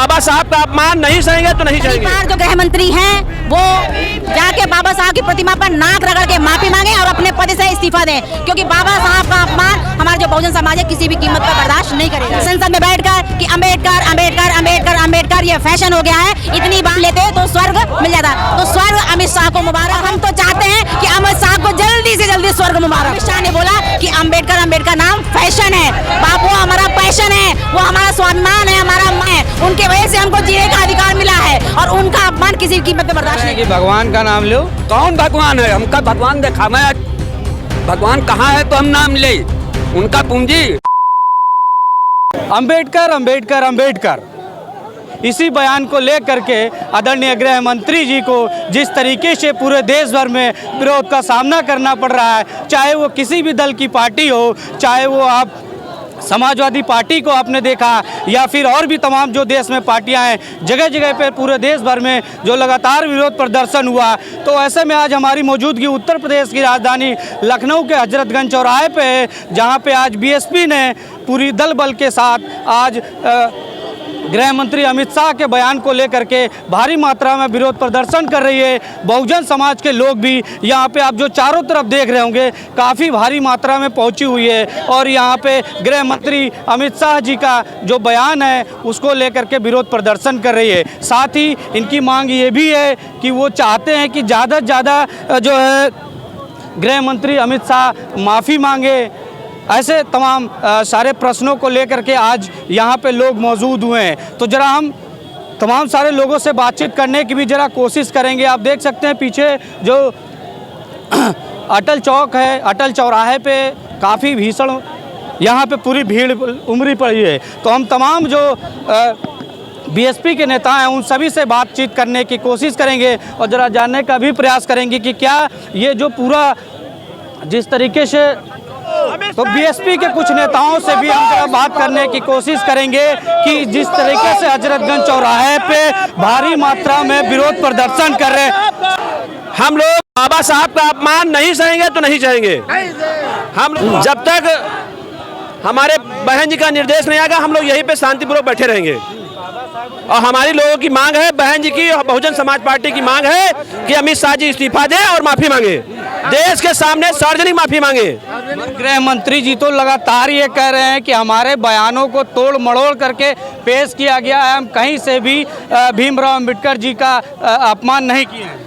बाबा साहब का अपमान नहीं सहेंगे तो नहीं सहेंगे। जो गृह मंत्री हैं वो जाके बाबा साहब की प्रतिमा पर नाक रगड़ के माफी मांगे और अपने पद से इस्तीफा दें, क्योंकि बाबा साहब का अपमान हमारा जो बहुजन समाज है किसी भी कीमत पर बर्दाश्त नहीं करेगा। संसद में बैठकर कि अम्बेडकर अम्बेडकर अम्बेडकर अम्बेडकर ये फैशन हो गया है, इतनी बात लेते तो स्वर्ग मिल जाता। तो स्वर्ग अमित शाह को मुबारक। हम तो चाहते हैं कि अमित शाह को जल्दी से जल्दी स्वर्ग मुबारक। अमित शाह ने बोला कि अम्बेडकर अम्बेडकर नाम फैशन है, बापू हमारा पैशन है, वो हमारा स्वाभिमान है, हमारा मैं, उनके वजह से हमको जीने का अधिकार मिला है और उनका अपमान किसी भी कीमत पे बर्दाश्त नहीं। भगवान का नाम लो। कौन भगवान है? हमका भगवान देखा मैं, भगवान कहाँ है तो हम नाम ले उनका पूंजी। अंबेडकर अंबेडकर अंबेडकर, इसी बयान को लेकर के आदरणीय गृह मंत्री जी को जिस तरीके से पूरे देश भर में विरोध का सामना करना पड़ रहा है, चाहे वो किसी भी दल की पार्टी हो, चाहे वो आप समाजवादी पार्टी को आपने देखा या फिर और भी तमाम जो देश में पार्टियां हैं, जगह जगह पे पूरे देश भर में जो लगातार विरोध प्रदर्शन हुआ। तो ऐसे में आज हमारी मौजूदगी उत्तर प्रदेश की राजधानी लखनऊ के हजरतगंज चौराहे पे है, जहां पे आज बीएसपी ने पूरी दल बल के साथ आज गृह मंत्री अमित शाह के बयान को लेकर के भारी मात्रा में विरोध प्रदर्शन कर रही है। बहुजन समाज के लोग भी यहाँ पे आप जो चारों तरफ देख रहे होंगे काफ़ी भारी मात्रा में पहुँची हुई है और यहाँ पे गृह मंत्री अमित शाह जी का जो बयान है उसको लेकर के विरोध प्रदर्शन कर रही है। साथ ही इनकी मांग ये भी है कि वो चाहते हैं कि ज़्यादा से ज़्यादा जो है गृह मंत्री अमित शाह माफ़ी मांगे। ऐसे तमाम सारे प्रश्नों को लेकर के आज यहाँ पे लोग मौजूद हुए हैं। तो ज़रा हम तमाम सारे लोगों से बातचीत करने की भी ज़रा कोशिश करेंगे। आप देख सकते हैं पीछे जो अटल चौक है, अटल चौराहे पे काफ़ी भीषण यहाँ पे पूरी भीड़ उमड़ी पड़ी है। तो हम तमाम जो बीएसपी के नेता हैं उन सभी से बातचीत करने की कोशिश करेंगे और ज़रा जानने का भी प्रयास करेंगे कि क्या ये जो पूरा जिस तरीके से, तो बीएसपी के कुछ नेताओं से भी हम जरा बात करने की कोशिश करेंगे कि जिस तरीके से हजरतगंज चौराहे पे भारी मात्रा में विरोध प्रदर्शन कर रहे हैं। हम लोग बाबा साहब का अपमान नहीं सहेंगे तो नहीं सहेंगे। हम जब तक हमारे बहन जी का निर्देश नहीं आएगा हम लोग यहीं पे शांतिपूर्वक बैठे रहेंगे। और हमारी लोगों की मांग है, बहन जी की और बहुजन समाज पार्टी की मांग है कि अमित शाह जी इस्तीफा दें और माफी मांगे, देश के सामने सार्वजनिक माफी मांगे। गृह मंत्री जी तो लगातार ये कह रहे हैं कि हमारे बयानों को तोड़ मड़ोड़ करके पेश किया गया है, हम कहीं से भी भीमराव अंबेडकर जी का अपमान नहीं किए हैं।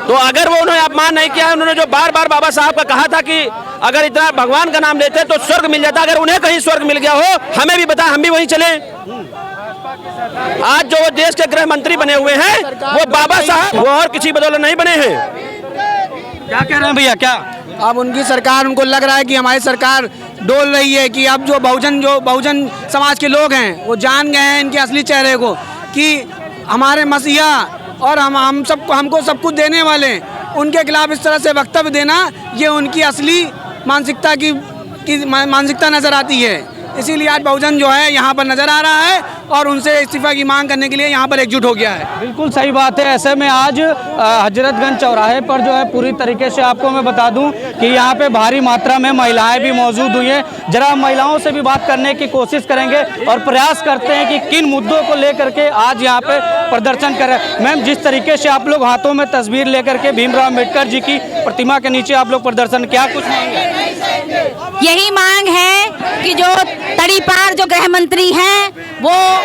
तो अगर वो उन्होंने अपमान नहीं किया है, उन्होंने जो बार बार बाबा साहब का कहा था कि अगर इतना भगवान का नाम लेते तो स्वर्ग मिल जाता, अगर उन्हें कहीं स्वर्ग मिल गया हो हमें भी बताएं, हम भी वहीं चले। आज जो वो देश के गृह मंत्री बने हुए हैं वो बाबा साहब, वो और किसी बदौलत नहीं बने हैं। क्या कह रहे हैं भैया? क्या अब उनकी सरकार, उनको लग रहा है कि हमारी सरकार डोल रही है कि अब जो बहुजन समाज के लोग हैं वो जान गए हैं इनके असली चेहरे को कि हमारे मसीहा और हमको सब कुछ देने वाले, उनके खिलाफ इस तरह से वक्तव्य देना ये उनकी असली मानसिकता नजर आती है। इसीलिए आज बहुजन जो है यहाँ पर नजर आ रहा है और उनसे इस्तीफा की मांग करने के लिए यहाँ पर एकजुट हो गया है। बिल्कुल सही बात है। ऐसे में आज हजरतगंज चौराहे पर जो है पूरी तरीके से आपको मैं बता दूं कि यहाँ पे भारी मात्रा में महिलाएं भी मौजूद हुई हैं। जरा महिलाओं से भी बात करने की कोशिश करेंगे और प्रयास करते हैं कि किन मुद्दों को लेकर के आज यहाँ पे प्रदर्शन कर रहे हैं। मैम, जिस तरीके से आप लोग हाथों में तस्वीर लेकर के भीमराव अम्बेडकर जी की प्रतिमा के नीचे आप लोग प्रदर्शन, क्या कुछ मांग है? यही मांग है कि जो तड़ीपार जो गृह मंत्री हैं वो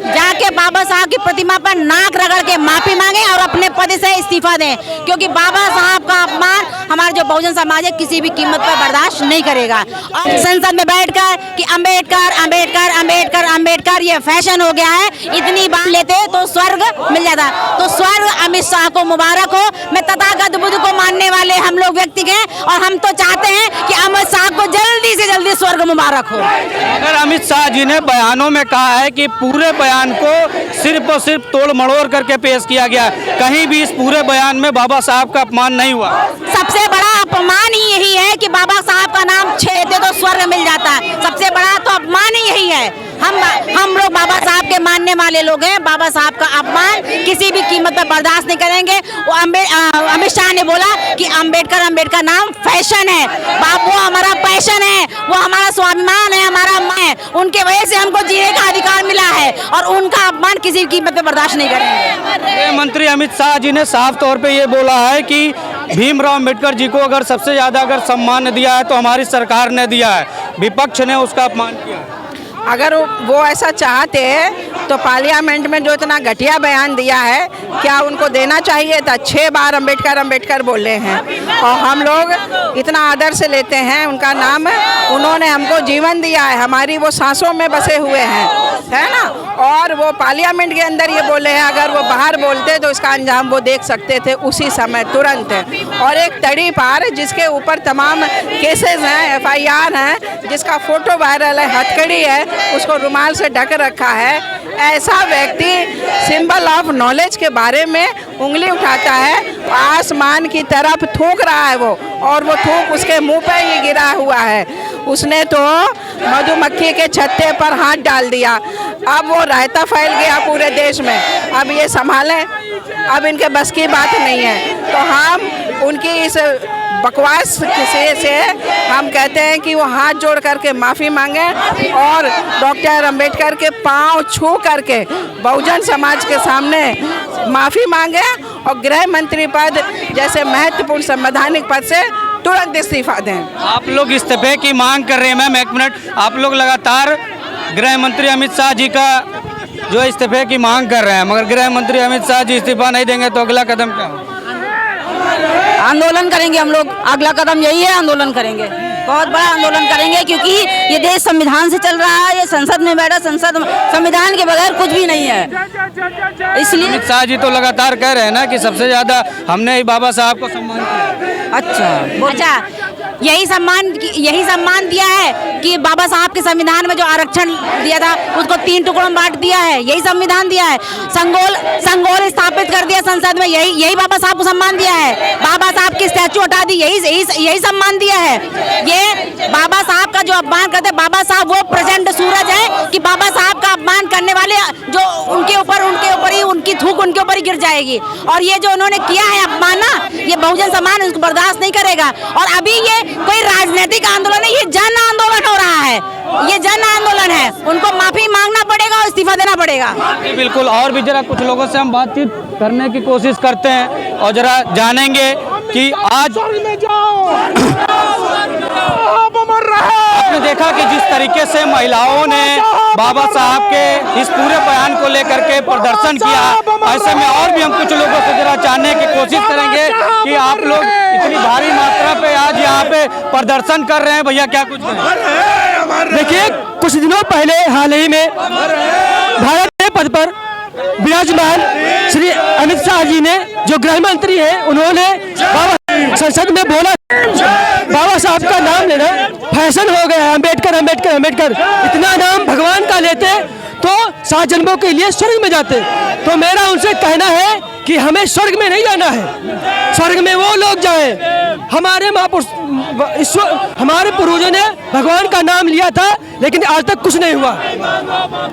जाके बाबा साहब की प्रतिमा पर नाक रगड़ के माफी मांगे और अपने पद से इस्तीफा दें, क्योंकि बाबा साहब का अपमान हमारा जो बहुजन समाज है किसी भी कीमत पर बर्दाश्त नहीं करेगा। और संसद में बैठकर कि अम्बेडकर अम्बेडकर अम्बेडकर अम्बेडकर ये फैशन हो गया है, इतनी बात लेते तो स्वर्ग मिल जाता। तो स्वर्ग अमित शाह को मुबारक हो। मैं तथागत बुद्ध को मानने वाले हम लोग व्यक्ति हैं और हम तो चाहते हैं कि अमित शाह को जल्दी से जल्दी स्वर्ग मुबारक हो। अगर अमित शाह जी ने बयानों में कहा है कि पूरे बयान को सिर्फ और सिर्फ तोड़ मड़ोड़ करके पेश किया गया, कहीं भी इस पूरे बयान में बाबा साहब का अपमान नहीं हुआ। सबसे बड़ा अपमान ही यही है कि बाबा साहब का नाम छेड़ते तो स्वर्ग मिल जाता है। सबसे बड़ा तो अपमान ही यही है। हम लोग बाबा साहब के मानने वाले लोग हैं। बाबा साहब का अपमान किसी भी कीमत पर बर्दाश्त नहीं करेंगे। वो अमित शाह ने बोला कि अम्बेडकर नाम फैशन है, बापू हमारा पैशन है, वो हमारा स्वाभिमान है, हमारा मैं, हैं, उनके वजह से हमको जीने का अधिकार मिला है और उनका अपमान किसी कीमत पे बर्दाश्त नहीं करेंगे। गृह मंत्री अमित शाह जी ने साफ तौर पे ये बोला है कि भीमराव अंबेडकर जी को अगर सबसे ज़्यादा अगर सम्मान दिया है तो हमारी सरकार ने दिया है, विपक्ष ने उसका अपमान किया है। अगर वो ऐसा चाहते तो पार्लियामेंट में जो इतना घटिया बयान दिया है, क्या उनको देना चाहिए था? 6 बार अंबेडकर अंबेडकर बोले हैं और हम लोग इतना आदर से लेते हैं उनका नाम। उन्होंने हमको जीवन दिया है, हमारी वो सांसों में बसे हुए हैं, है ना। और वो पार्लियामेंट के अंदर ये बोले हैं, अगर वो बाहर बोलते तो इसका अंजाम वो देख सकते थे उसी समय, तुरंत। और एक तड़ी पार जिसके ऊपर तमाम केसेस हैं, FIR हैं, जिसका फोटो वायरल है, हथकड़ी है, उसको रुमाल से ढक रखा है, ऐसा व्यक्ति सिंबल ऑफ नॉलेज के बारे में उंगली उठाता है, आसमान की तरफ थूक रहा है वो, और वो थूक उसके मुंह पे ही गिरा हुआ है। उसने तो मधुमक्खी के छत्ते पर हाथ डाल दिया। अब वो रायता फैल गया पूरे देश में, अब ये संभालें, अब इनके बस की बात नहीं है। तो हम उनकी इस बकवास से हम कहते हैं कि वो हाथ जोड़ करके माफ़ी मांगे और डॉक्टर अंबेडकर के पांव छू करके बहुजन समाज के सामने माफ़ी मांगे और गृह मंत्री पद जैसे महत्वपूर्ण संवैधानिक पद से तुरंत इस्तीफा दें। आप लोग इस्तीफे की मांग कर रहे हैं। मैम एक मिनट, आप लोग लगातार गृह मंत्री अमित शाह जी का जो इस्तीफे की मांग कर रहे हैं, मगर गृह मंत्री अमित शाह जी इस्तीफा नहीं देंगे तो अगला कदम क्या होगा? आंदोलन करेंगे हम लोग, अगला कदम यही है, आंदोलन करेंगे, बहुत बड़ा आंदोलन करेंगे, क्योंकि ये देश संविधान से चल रहा है, ये संसद में बैठा, संविधान के बगैर कुछ भी नहीं है। इसलिए अमित शाह जी तो लगातार कह रहे हैं ना कि सबसे ज्यादा हमने ही बाबा साहब को सम्मान किया। अच्छा, यही सम्मान दिया है कि बाबा साहब के संविधान में जो आरक्षण दिया था उसको 3 टुकड़ों में बांट दिया है, यही संविधान दिया है। संगोल स्थापित कर दिया संसद में, यही बाबा साहब को सम्मान दिया है। बाबा साहब की स्टैचू हटा दी, यही सम्मान दिया है। ये बाबा साहब का जो अपमान करते, बाबा साहब वो प्रचंड सूरज है कि बाबा साहब का अपमान करने वाले जो उनके ऊपर ही उनकी थूक उनके ऊपर ही गिर जाएगी। और ये जो उन्होंने किया है अपमान ना, ये बहुजन समाज उसको बर्दाश्त नहीं करेगा। और अभी ये कोई राजनीतिक आंदोलन है, ये जन आंदोलन हो रहा है, ये जन आंदोलन है। उनको माफी मांगना पड़ेगा और इस्तीफा देना पड़ेगा। बिल्कुल। और भी जरा कुछ लोगों से हम बातचीत करने की कोशिश करते हैं और जरा जानेंगे कि आज आपने देखा कि जिस तरीके से महिलाओं ने बाबा साहब के इस पूरे बयान को लेकर के प्रदर्शन किया, ऐसे में और भी हम कुछ लोगों से जरा जानने की कोशिश करेंगे कि आप लोग इतनी भारी मात्रा पे आज यहाँ पे प्रदर्शन कर रहे हैं। भैया क्या कुछ देखिए, कुछ दिनों पहले हाल ही में भारत के पद पर विराजमान श्री अमित शाह जी ने, जो गृह मंत्री हैं, उन्होंने संसद में बोला बाबा साहब का नाम लेना फैशन हो गया है, अंबेडकर अंबेडकर अंबेडकर। इतना नाम भगवान का लेते तो 7 जन्मों के लिए स्वर्ग में जाते। तो मेरा उनसे कहना है कि हमें स्वर्ग में नहीं जाना है, स्वर्ग में वो लोग जाएं। हमारे महापुरुष, हमारे पूर्वजों ने भगवान का नाम लिया था, लेकिन आज तक कुछ नहीं हुआ।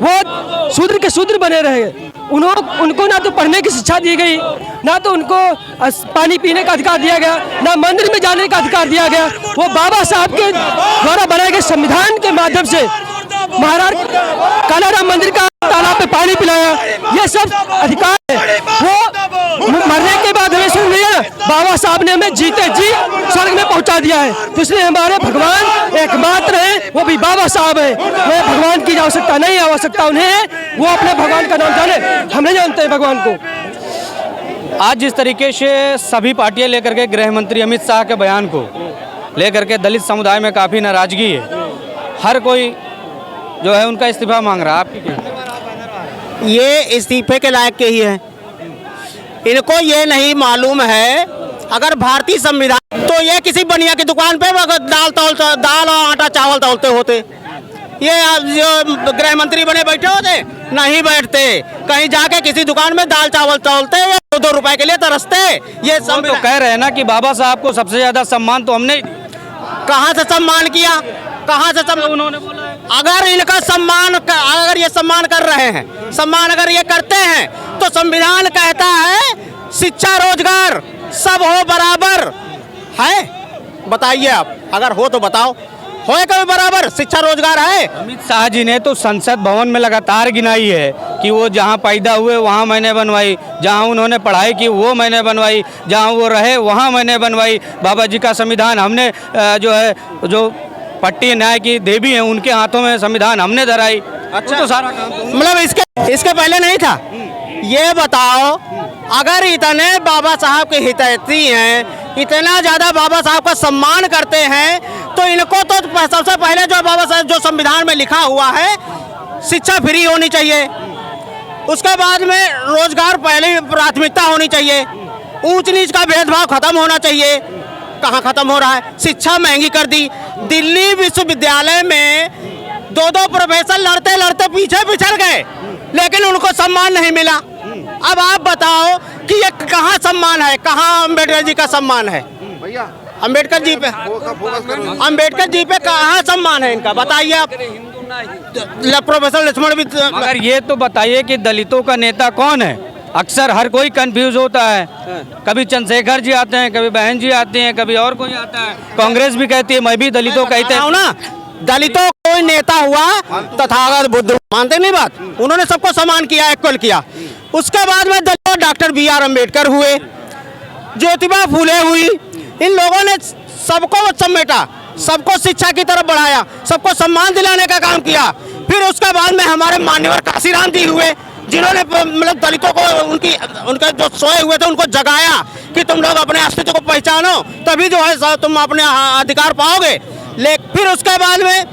वो शूद्र के शूद्र बने रहे। उनको ना तो पढ़ने की शिक्षा दी गई, ना तो उनको पानी पीने का अधिकार दिया गया, ना मंदिर में जाने का अधिकार दिया गया। वो बाबा साहब के द्वारा बनाए गए संविधान के माध्यम से महाराज कालाराम मंदिर का तालाब पे पानी पिलाया, ये सब अधिकार है। वो मरने के बाद हमें सुन लिया, बाबा साहब ने हमें जीते जी स्वर्ग में पहुंचा दिया है। तो इसलिए हमारे भगवान एकमात्र है, वो भी बाबा साहब है। वो भगवान की आवश्यकता नहीं, आवश्यकता उन्हें है, वो अपने भगवान का नाम जाने, हम नहीं जानते हैं भगवान को। आज जिस तरीके से सभी पार्टियां लेकर के गृह मंत्री अमित शाह के बयान को लेकर के दलित समुदाय में काफ़ी नाराजगी है, हर कोई जो है उनका इस्तीफा मांग रहा है, आपकी क्या? ये इस्तीफे के लायक के ही है। इनको ये नहीं मालूम है, अगर भारतीय संविधान तो ये किसी बनिया की दुकान पे दाल और आटा चावल तौलते होते। ये जो गृह मंत्री बने बैठे होते, नहीं बैठते, कहीं जाके किसी दुकान में दाल चावल तौलते या 2 रुपए के लिए तरसते। ये सब तो कह रहे हैं ना कि बाबा साहब को सबसे ज्यादा सम्मान तो हमने कहाँ से सम्मान किया, कहाँ से सम्मान उन्होंने बोला। अगर इनका सम्मान, अगर ये सम्मान कर रहे हैं, सम्मान अगर ये करते हैं, तो संविधान कहता है शिक्षा रोजगार सब हो बराबर है। बताइए आप, अगर हो तो बताओ। होए कभी बराबर शिक्षा रोजगार है? अमित शाह जी ने तो संसद भवन में लगातार गिनाई है कि वो जहाँ पैदा हुए वहाँ मैंने बनवाई, जहाँ उन्होंने पढ़ाई की वो मैंने बनवाई, जहाँ वो रहे वहाँ मैंने बनवाई। बाबा जी का संविधान हमने जो पट्टी न्याय की देवी हैं उनके हाथों में संविधान हमने धराई। अच्छा, तो सारा काम तो मतलब इसके पहले नहीं था? ये बताओ, अगर इतने बाबा साहब के हितैषी हैं, इतना ज़्यादा बाबा साहब का सम्मान करते हैं, तो इनको तो सबसे पहले जो बाबा साहब जो संविधान में लिखा हुआ है, शिक्षा फ्री होनी चाहिए, उसके बाद में रोजगार पहले प्राथमिकता होनी चाहिए, ऊंच नीच का भेदभाव खत्म होना चाहिए। कहाँ खत्म हो रहा है? शिक्षा महंगी कर दी। दिल्ली विश्वविद्यालय में दो प्रोफेसर लड़ते लड़ते पीछे पिछड़ गए, लेकिन उनको सम्मान नहीं मिला। अब आप बताओ कि ये कहाँ सम्मान है, कहाँ अम्बेडकर जी का सम्मान है? अम्बेडकर जी पे कहाँ सम्मान है इनका, बताइए आप। प्रोफेसर लक्ष्मण भी। मगर ये तो बताइए कि दलितों का नेता कौन है? अक्सर हर कोई कंफ्यूज होता है, कभी चंद्रशेखर जी आते हैं, कभी बहन जी आते हैं, कभी और कोई आता है। कांग्रेस भी कहती है, मैं भी दलितों कहते हैं ना, दलितों कोई नेता हुआ तथागत बुद्ध, मानते नहीं बात? उन्होंने सबको समान किया, इक्वल किया। उसके बाद में दलित डॉक्टर BR अम्बेडकर हुए, ज्योतिबा फूले हुई, इन लोगों ने सबको समेटा, सबको शिक्षा की तरफ बढ़ाया, सबको सम्मान दिलाने का काम किया। फिर उसके बाद में हमारे मान्यवर काशीराम जी हुए, जिन्होंने मतलब दलितों को उनके जो सोए हुए थे उनको जगाया कि तुम लोग अपने अस्तित्व को पहचानो, तभी जो है तुम अपने अधिकार पाओगे। फिर उसके बाद में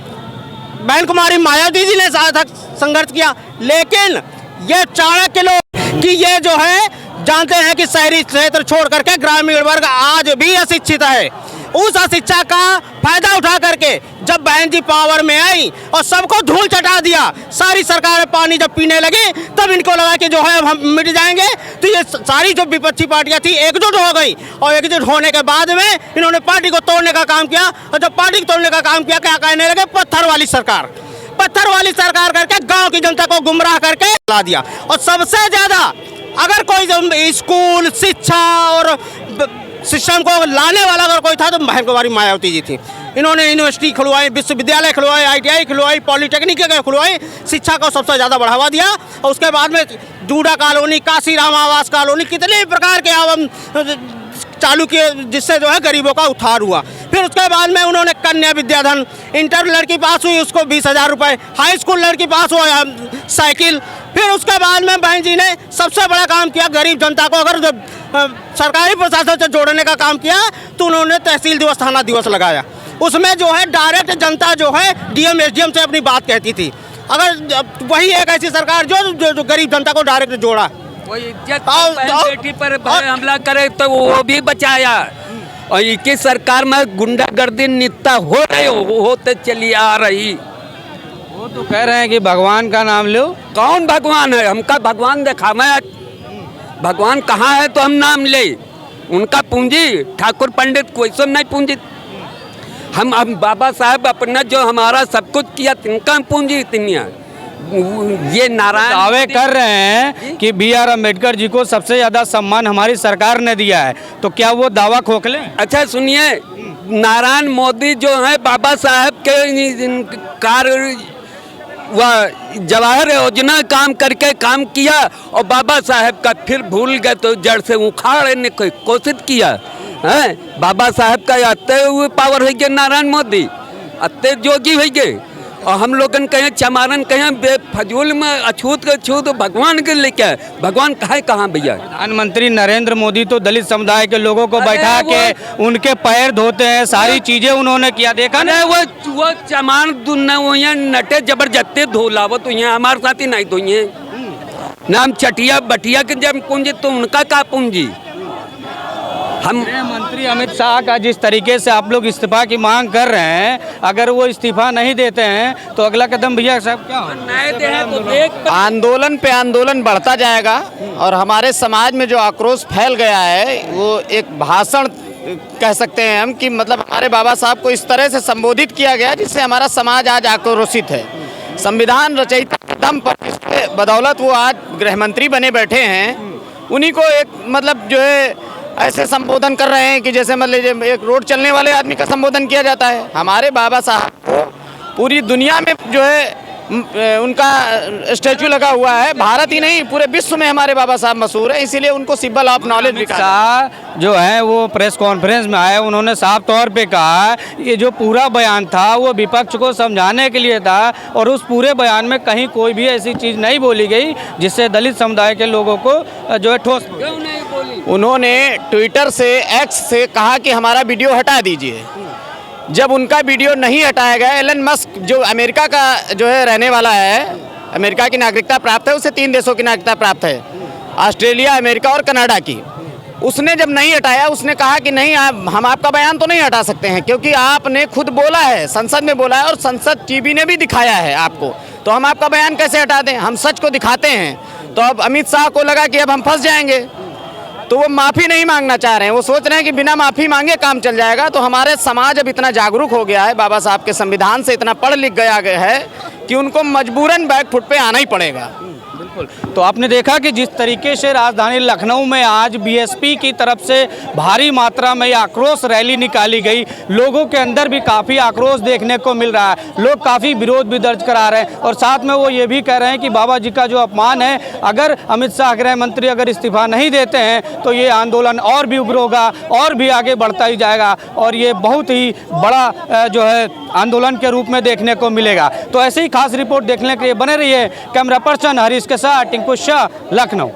बहन कुमारी मायावती जी ने सार्थक संघर्ष किया। लेकिन ये चाणक्य लोग कि ये जो है जानते हैं कि शहरी क्षेत्र छोड़ करके ग्रामीण वर्ग आज भी अशिक्षित है। उस अशिक्षा का फायदा उठा करके जब बहन जी पावर में आई और सबको धूल चटा दिया, सारी सरकार पानी जब पीने लगी, तब इनको लगा कि जो है अब हम मिट जाएंगे। तो ये सारी जो विपक्षी पार्टियां थी एकजुट हो गई, और एकजुट होने के बाद में इन्होंने पार्टी को तोड़ने का काम किया। और जब पार्टी को तोड़ने का काम किया, क्या कहने लगे? पत्थर वाली सरकार करके गाँव की जनता को गुमराह करके ला दिया। और सबसे ज्यादा अगर कोई स्कूल शिक्षा और सिस्टम को लाने वाला अगर कोई था तो बहन कुमारी मायावती जी थी। इन्होंने यूनिवर्सिटी खुलवाई, विश्वविद्यालय खुलवाए, ITI खुलवाई, पॉलिटेक्निक खुलवाई, शिक्षा को सबसे ज़्यादा बढ़ावा दिया। और उसके बाद में जूडा कॉलोनी, काशीराम आवास कॉलोनी, कितने प्रकार के आवाम चालू किए, जिससे जो है गरीबों का उद्धार हुआ। फिर उसके बाद में उन्होंने कन्या विद्याधन, इंटर लड़की पास हुई उसको 20,000 रुपये, हाई स्कूल लड़की पास हुआ साइकिल। फिर उसके बाद में बहन जी ने सबसे बड़ा काम किया, गरीब जनता को अगर सरकारी प्रशासन से जोड़ने का काम किया, तो उन्होंने तहसील दिवस, थाना दिवस लगाया। उसमें जो है डायरेक्ट जनता जो है DM SDM से अपनी बात कहती थी। अगर वही एक ऐसी सरकार जो गरीब जनता को डायरेक्ट जोड़ा, कोई इज्जत बेटी पर हमला करे तो वो भी बचाया। और इनकी सरकार में गुंडागर्दी नित्ता हो रही होते चली आ रही। वो तो कह रहे हैं कि भगवान का नाम लो। कौन भगवान है? हमका भगवान देखा मैं, भगवान कहाँ है तो हम नाम ले। उनका पूंजी ठाकुर पंडित कोई सब नहीं पूंजी। हम बाबा साहब अपना जो हमारा सब कुछ किया, तिनका पूंजी इतनी है। ये नारायण दावे कर रहे हैं कि BR अम्बेडकर जी को सबसे ज्यादा सम्मान हमारी सरकार ने दिया है, तो क्या वो दावा खोखले? अच्छा सुनिए, नारायण मोदी जो है बाबा साहब के कार्य वह जवाहर योजना काम करके काम किया, और बाबा साहब का फिर भूल गए तो जड़ से उखाड़ने की कोशिश किया है। बाबा साहब का अत्ते हुए पावर हो गया नारायण मोदी, अत्ते जोगी हो गए। और हम लोगन कहें चमारन कहें बेफजूल में अछूत के छूत भगवान के लेके, भगवान कहाँ भैया? प्रधानमंत्री नरेंद्र मोदी तो दलित समुदाय के लोगों को बैठा के उनके पैर धोते हैं, सारी चीजें उन्होंने किया, देखा नहीं? वो चमान नटे जबरदस्ती धोलावत हुई है, हमारे साथ ही नहीं धोई है। नाम चटिया बटिया के जब पूंजी तो उनका का पूंजी। हम गृह मंत्री अमित शाह का जिस तरीके से आप लोग इस्तीफा की मांग कर रहे हैं, अगर वो इस्तीफा नहीं देते हैं तो अगला कदम भैया साहब क्या होगा? आंदोलन पे आंदोलन बढ़ता जाएगा। और हमारे समाज में जो आक्रोश फैल गया है, वो एक भाषण कह सकते हैं हम कि मतलब हमारे बाबा साहब को इस तरह से संबोधित किया गया जिससे हमारा समाज आज आक्रोशित है। संविधान रचयिता के दम पर, इसके बदौलत वो आज गृह मंत्री बने बैठे हैं, उन्हीं को एक मतलब जो है ऐसे संबोधन कर रहे हैं कि जैसे मतलब एक रोड चलने वाले आदमी का संबोधन किया जाता है। हमारे बाबा साहब को पूरी दुनिया में जो है उनका स्टैचू लगा हुआ है। भारत ही नहीं पूरे विश्व में हमारे बाबा साहब मशहूर है, इसीलिए उनको सिंबल ऑफ नॉलेज भी कहा। शाह जो है वो प्रेस कॉन्फ्रेंस में आए, उन्होंने साफ तौर पे कहा ये जो पूरा बयान था वो विपक्ष को समझाने के लिए था और उस पूरे बयान में कहीं कोई भी ऐसी चीज़ नहीं बोली गई जिससे दलित समुदाय के लोगों को जो है ठोस। उन्होंने ट्विटर से, एक्स से कहा कि हमारा वीडियो हटा दीजिए। जब उनका वीडियो नहीं हटाया गया, एलन मस्क जो अमेरिका का जो है रहने वाला है, अमेरिका की नागरिकता प्राप्त है, उसे 3 देशों की नागरिकता प्राप्त है, ऑस्ट्रेलिया, अमेरिका और कनाडा की। उसने जब नहीं हटाया, उसने कहा कि नहीं हम आपका बयान तो नहीं हटा सकते हैं क्योंकि आपने खुद बोला है, संसद में बोला है और संसद टीवी ने भी दिखाया है आपको, तो हम आपका बयान कैसे हटा दें, हम सच को दिखाते हैं। तो अब अमित शाह को लगा कि अब हम फंस जाएंगे, तो वो माफ़ी नहीं मांगना चाह रहे हैं। वो सोच रहे हैं कि बिना माफ़ी मांगे काम चल जाएगा। तो हमारे समाज अब इतना जागरूक हो गया है, बाबा साहब के संविधान से इतना पढ़ लिख गया है कि उनको मजबूरन बैकफुट पे आना ही पड़ेगा। तो आपने देखा कि जिस तरीके से राजधानी लखनऊ में आज बीएसपी की तरफ से भारी मात्रा में आक्रोश रैली निकाली गई, लोगों के अंदर भी काफ़ी आक्रोश देखने को मिल रहा है। लोग काफ़ी विरोध भी दर्ज करा रहे हैं और साथ में वो ये भी कह रहे हैं कि बाबा जी का जो अपमान है, अगर अमित शाह गृह मंत्री अगर इस्तीफा नहीं देते हैं तो ये आंदोलन और भी उग्र होगा और भी आगे बढ़ता ही जाएगा और ये बहुत ही बड़ा जो है आंदोलन के रूप में देखने को मिलेगा। तो ऐसे ही खास रिपोर्ट देखने के लिए बने रहिए। कैमरा पर्सन हरीश के साथ टिंकू शाह, लखनऊ।